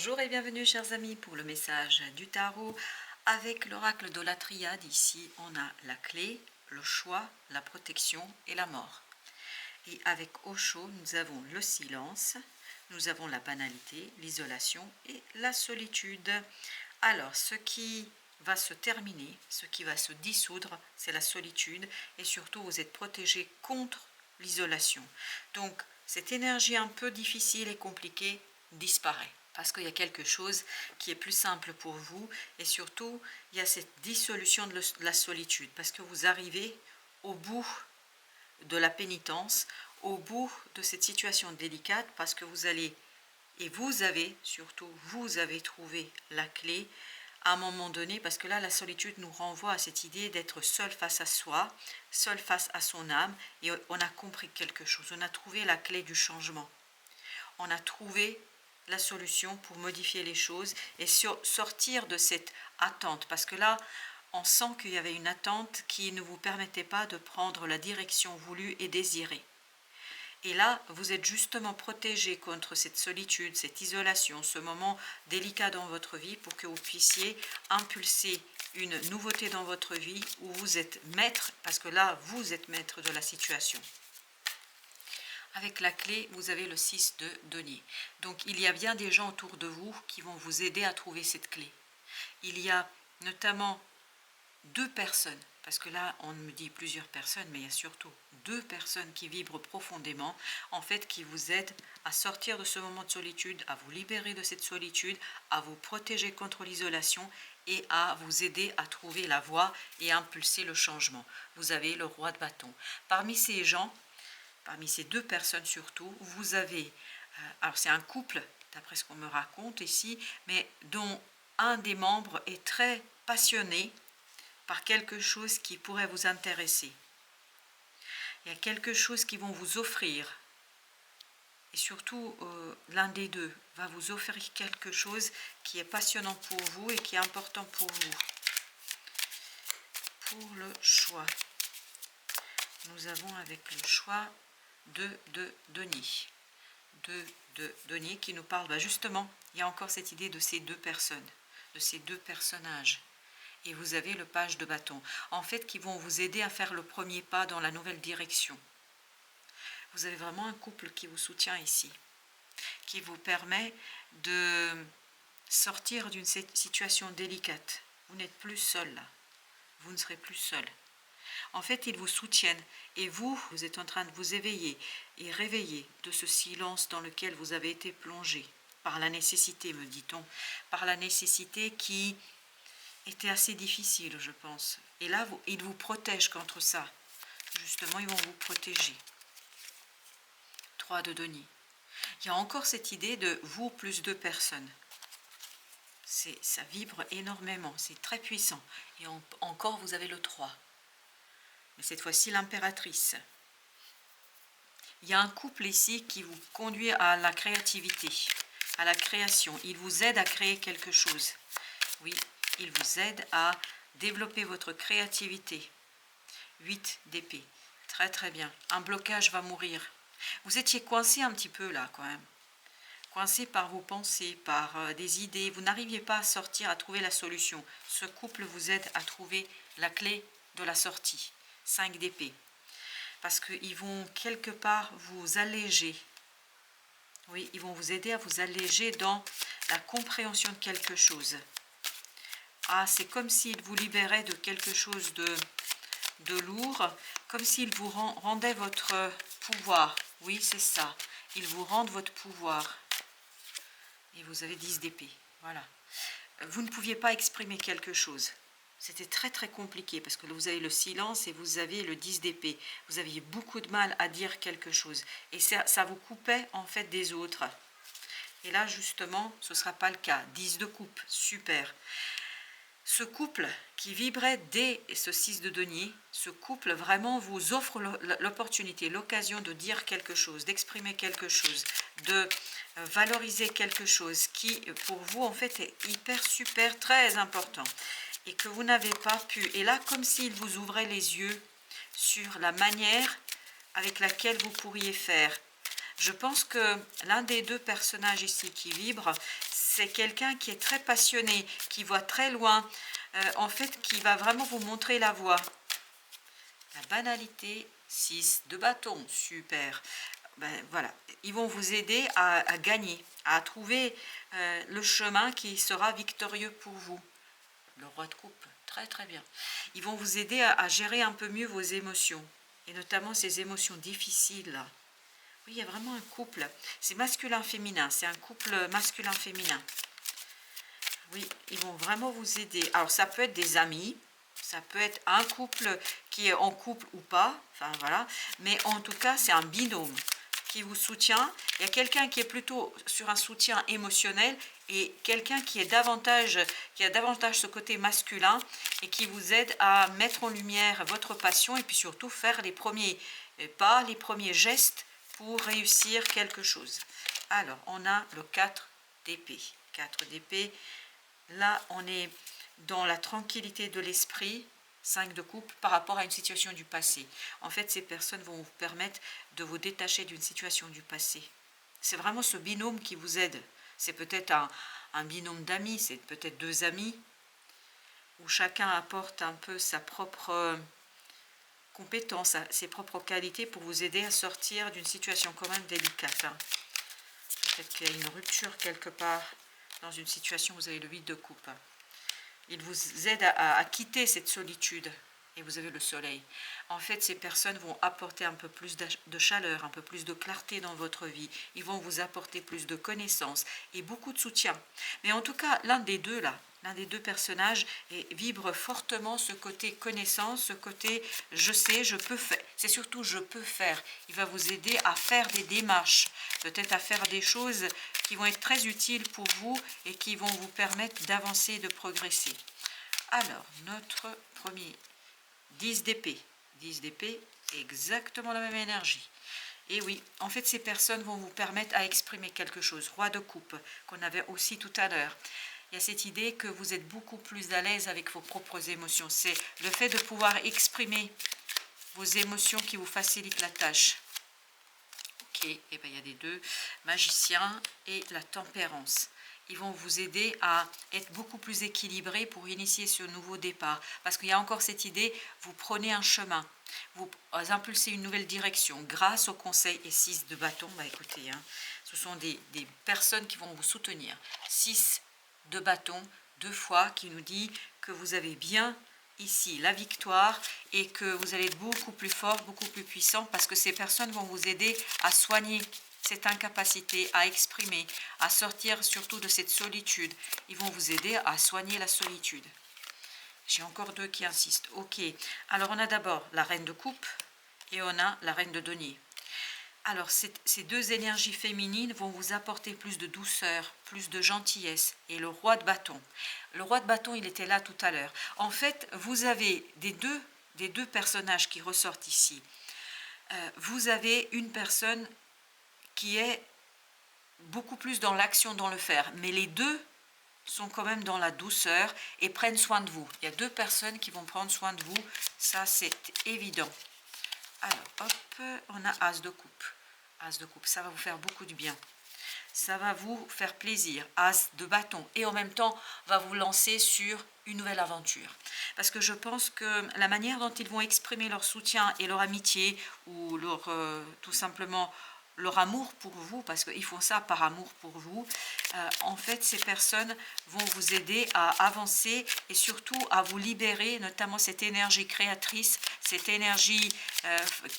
Bonjour et bienvenue chers amis pour le message du tarot avec l'oracle de la triade. Ici on a la clé, le choix, la protection et la mort. Et avec Osho nous avons le silence, nous avons la banalité, l'isolation et la solitude. Alors ce qui va se terminer, ce qui va se dissoudre, c'est la solitude et surtout vous êtes protégé contre l'isolation. Donc cette énergie un peu difficile et compliquée disparaît. Parce qu'il y a quelque chose qui est plus simple pour vous et surtout il y a cette dissolution de la solitude parce que vous arrivez au bout de la pénitence, au bout de cette situation délicate parce que vous allez et vous avez surtout vous avez trouvé la clé à un moment donné, parce que là la solitude nous renvoie à cette idée d'être seul face à soi, seul face à son âme, et on a compris quelque chose, on a trouvé la clé du changement, on a trouvé la solution pour modifier les choses et sortir de cette attente, parce que là on sent qu'il y avait une attente qui ne vous permettait pas de prendre la direction voulue et désirée. Et là, vous êtes justement protégé contre cette solitude, cette isolation, ce moment délicat dans votre vie pour que vous puissiez impulser une nouveauté dans votre vie où vous êtes maître, parce que là, vous êtes maître de la situation. Avec la clé, vous avez le 6 de denier. Donc, il y a bien des gens autour de vous qui vont vous aider à trouver cette clé. Il y a notamment 2 personnes, parce que là on me dit plusieurs personnes, mais il y a surtout 2 personnes qui vibrent profondément, en fait qui vous aident à sortir de ce moment de solitude, à vous libérer de cette solitude, à vous protéger contre l'isolation et à vous aider à trouver la voie et à impulser le changement. Vous avez le roi de bâton. Parmi ces gens, parmi ces 2 personnes surtout, vous avez, alors c'est un couple, d'après ce qu'on me raconte ici, mais dont un des membres est très passionné par quelque chose qui pourrait vous intéresser. Il y a quelque chose qu'ils vont vous offrir. Et surtout, l'un des deux va vous offrir quelque chose qui est passionnant pour vous et qui est important pour vous. Pour le choix, nous avons avec le choix de denier. De denier qui nous parle, justement, il y a encore cette idée de ces 2 personnes, de ces 2 personnages. Et vous avez le page de bâton, en fait, qui vont vous aider à faire le premier pas dans la nouvelle direction. Vous avez vraiment un couple qui vous soutient ici, qui vous permet de sortir d'une situation délicate. Vous n'êtes plus seul là, vous ne serez plus seul. En fait, ils vous soutiennent et vous êtes en train de vous éveiller et réveiller de ce silence dans lequel vous avez été plongé, par la nécessité, me dit-on, par la nécessité qui était assez difficile, je pense. Et là, ils vous protègent contre ça. Justement, ils vont vous protéger. 3 de denier. Il y a encore cette idée de vous plus 2 personnes. Ça vibre énormément, c'est très puissant. Et encore, vous avez le 3. Mais cette fois-ci, l'impératrice. Il y a un couple ici qui vous conduit à la créativité, à la création. Il vous aide à créer quelque chose. Oui, il vous aide à développer votre créativité. 8 d'épée. Très très bien. Un blocage va mourir. Vous étiez coincé un petit peu là quand même. Coincé par vos pensées, par des idées. Vous n'arriviez pas à sortir, à trouver la solution. Ce couple vous aide à trouver la clé de la sortie. 5 d'épée. Parce qu'ils vont quelque part vous alléger. Oui, ils vont vous aider à vous alléger dans la compréhension de quelque chose. Ah, c'est comme s'ils vous libéraient de quelque chose de lourd, comme s'ils vous rendaient votre pouvoir. Oui, c'est ça. Ils vous rendent votre pouvoir. Et vous avez 10 d'épée. Voilà. Vous ne pouviez pas exprimer quelque chose. C'était très très compliqué parce que vous avez le silence et vous avez le 10 d'épée. Vous aviez beaucoup de mal à dire quelque chose. Et ça vous coupait en fait des autres. Et là justement, ce ne sera pas le cas. 10 de coupe, super. Ce couple qui vibrait dès ce 6 de denier, ce couple vraiment vous offre l'opportunité, l'occasion de dire quelque chose, d'exprimer quelque chose, de valoriser quelque chose qui pour vous en fait est hyper, super, très important et que vous n'avez pas pu. Et là, comme s'il vous ouvrait les yeux sur la manière avec laquelle vous pourriez faire. Je pense que l'un des 2 personnages ici qui vibre, c'est quelqu'un qui est très passionné, qui voit très loin, en fait, qui va vraiment vous montrer la voie. La banalité, 6 de bâton, super. Ben, voilà, ils vont vous aider à gagner, à trouver le chemin qui sera victorieux pour vous. Le roi de coupe, très très bien. Ils vont vous aider à gérer un peu mieux vos émotions, et notamment ces émotions difficiles là. Oui, il y a vraiment un couple, c'est masculin-féminin, c'est un couple masculin-féminin. Oui, ils vont vraiment vous aider. Alors ça peut être des amis, ça peut être un couple qui est en couple ou pas, enfin voilà, mais en tout cas c'est un binôme qui vous soutient. Il y a quelqu'un qui est plutôt sur un soutien émotionnel et quelqu'un qui a davantage ce côté masculin et qui vous aide à mettre en lumière votre passion et puis surtout faire les premiers pas, les premiers gestes pour réussir quelque chose. Alors, on a le 4 d'épée. 4 d'épée, là on est dans la tranquillité de l'esprit. 5 de coupe par rapport à une situation du passé. En fait, ces personnes vont vous permettre de vous détacher d'une situation du passé. C'est vraiment ce binôme qui vous aide. C'est peut-être un binôme d'amis, c'est peut-être 2 amis, où chacun apporte un peu sa propre compétence, ses propres qualités pour vous aider à sortir d'une situation quand même délicate. Peut-être qu'il y a une rupture quelque part dans une situation où vous avez le 8 de coupe. Il vous aide à quitter cette solitude. Et vous avez le soleil. En fait, ces personnes vont apporter un peu plus de chaleur, un peu plus de clarté dans votre vie. Ils vont vous apporter plus de connaissances et beaucoup de soutien. Mais en tout cas, l'un des deux personnages vibre fortement ce côté connaissance, ce côté je sais, je peux faire. C'est surtout je peux faire. Il va vous aider à faire des démarches, peut-être à faire des choses qui vont être très utiles pour vous et qui vont vous permettre d'avancer et de progresser. Alors, notre premier 10 d'épée. 10 d'épée, exactement la même énergie. Et oui, en fait, ces personnes vont vous permettre à exprimer quelque chose. Roi de coupe, qu'on avait aussi tout à l'heure. Il y a cette idée que vous êtes beaucoup plus à l'aise avec vos propres émotions. C'est le fait de pouvoir exprimer vos émotions qui vous facilite la tâche. Ok, et bien il y a des 2, magicien et la tempérance. Ils vont vous aider à être beaucoup plus équilibré pour initier ce nouveau départ. Parce qu'il y a encore cette idée, vous prenez un chemin, vous impulsez une nouvelle direction grâce au conseil. Et 6 de bâton, bah écoutez, ce sont des personnes qui vont vous soutenir. 6 de bâton, 2 fois, qui nous dit que vous avez bien ici la victoire et que vous allez être beaucoup plus fort, beaucoup plus puissant parce que ces personnes vont vous aider à soigner cette incapacité à exprimer, à sortir surtout de cette solitude. Ils vont vous aider à soigner la solitude. J'ai encore 2 qui insistent. Ok, alors on a d'abord la reine de coupe et on a la reine de denier. Alors ces 2 énergies féminines vont vous apporter plus de douceur, plus de gentillesse. Et le roi de bâton. Le roi de bâton, il était là tout à l'heure. En fait, vous avez des deux personnages qui ressortent ici. Vous avez une personne qui est beaucoup plus dans l'action, dans le faire. Mais les deux sont quand même dans la douceur et prennent soin de vous. Il y a 2 personnes qui vont prendre soin de vous. Ça, c'est évident. Alors, hop, on a As de coupe. As de coupe, ça va vous faire beaucoup de bien. Ça va vous faire plaisir. As de bâton. Et en même temps, va vous lancer sur une nouvelle aventure. Parce que je pense que la manière dont ils vont exprimer leur soutien et leur amitié, ou leur, tout simplement leur amour pour vous, parce qu'ils font ça par amour pour vous, en fait, ces personnes vont vous aider à avancer et surtout à vous libérer, notamment cette énergie créatrice, cette énergie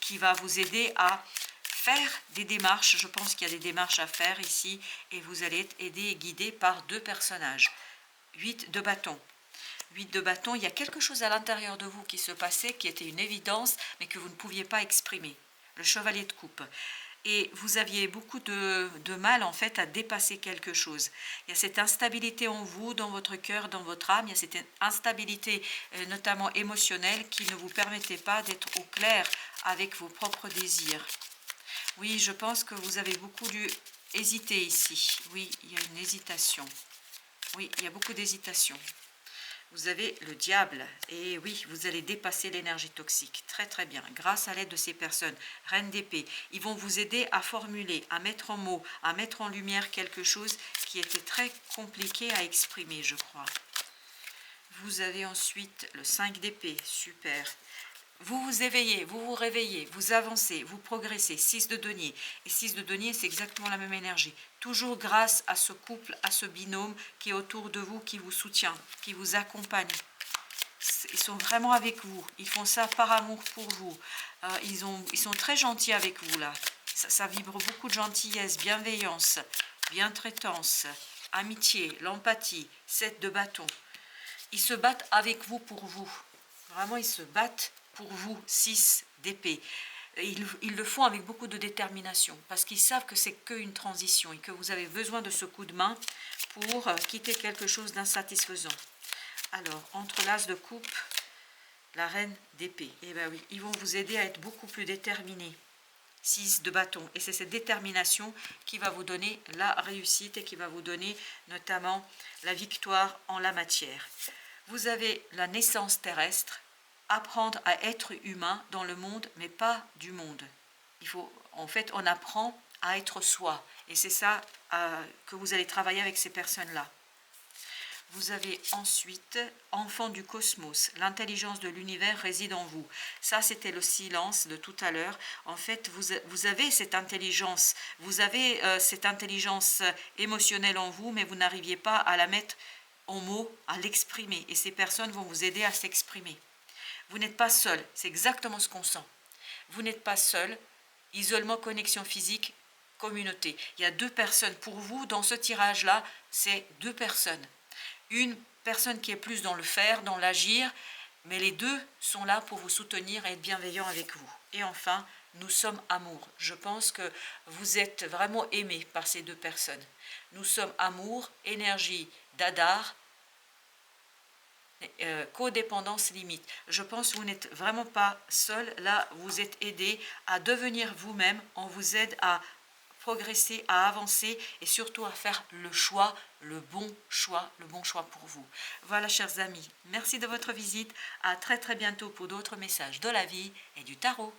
qui va vous aider à faire des démarches. Je pense qu'il y a des démarches à faire ici et vous allez être aidé et guidé par 2 personnages. 8 de bâton. 8 de bâton, il y a quelque chose à l'intérieur de vous qui se passait, qui était une évidence, mais que vous ne pouviez pas exprimer. Le chevalier de coupe. Et vous aviez beaucoup de mal en fait à dépasser quelque chose. Il y a cette instabilité en vous, dans votre cœur, dans votre âme. Il y a cette instabilité notamment émotionnelle qui ne vous permettait pas d'être au clair avec vos propres désirs. Oui, je pense que vous avez beaucoup dû hésiter ici. Oui, il y a une hésitation. Oui, il y a beaucoup d'hésitation. Vous avez le diable, et oui, vous allez dépasser l'énergie toxique, très très bien, grâce à l'aide de ces personnes. Reine d'épée, ils vont vous aider à formuler, à mettre en mots, à mettre en lumière quelque chose qui était très compliqué à exprimer, je crois. Vous avez ensuite le 5 d'épée, super. Vous vous éveillez, vous vous réveillez, vous avancez, vous progressez. 6 de denier. Et 6 de denier, c'est exactement la même énergie. Toujours grâce à ce couple, à ce binôme qui est autour de vous, qui vous soutient, qui vous accompagne. Ils sont vraiment avec vous. Ils font ça par amour pour vous. Ils sont très gentils avec vous là. Ça vibre beaucoup de gentillesse, bienveillance, bientraitance, amitié, l'empathie, 7 de bâton. Ils se battent avec vous pour vous. Vraiment, ils se battent pour vous, 6 d'épée. Ils le font avec beaucoup de détermination parce qu'ils savent que c'est qu'une transition et que vous avez besoin de ce coup de main pour quitter quelque chose d'insatisfaisant. Alors, entre l'as de coupe, la reine d'épée, eh bien oui, ils vont vous aider à être beaucoup plus déterminés. 6 de bâton. Et c'est cette détermination qui va vous donner la réussite et qui va vous donner notamment la victoire en la matière. Vous avez la naissance terrestre, apprendre à être humain dans le monde, mais pas du monde. En fait, on apprend à être soi. Et c'est ça que vous allez travailler avec ces personnes-là. Vous avez ensuite enfant du cosmos, l'intelligence de l'univers réside en vous. Ça, c'était le silence de tout à l'heure. En fait, vous avez cette intelligence, émotionnelle en vous, mais vous n'arriviez pas à la mettre en mots, à l'exprimer. Et ces personnes vont vous aider à s'exprimer. Vous n'êtes pas seul, c'est exactement ce qu'on sent. Vous n'êtes pas seul, isolement, connexion physique, communauté. Il y a 2 personnes. Pour vous, dans ce tirage-là, c'est 2 personnes. Une personne qui est plus dans le faire, dans l'agir, mais les 2 sont là pour vous soutenir et être bienveillants avec vous. Et enfin, nous sommes amour. Je pense que vous êtes vraiment aimés par ces 2 personnes. Nous sommes amour, énergie d'Adar, codépendance limite. Je pense que vous n'êtes vraiment pas seul. Là, vous êtes aidé à devenir vous-même. On vous aide à progresser, à avancer et surtout à faire le choix, le bon choix pour vous. Voilà, chers amis, merci de votre visite. À très très bientôt pour d'autres messages de la vie et du tarot.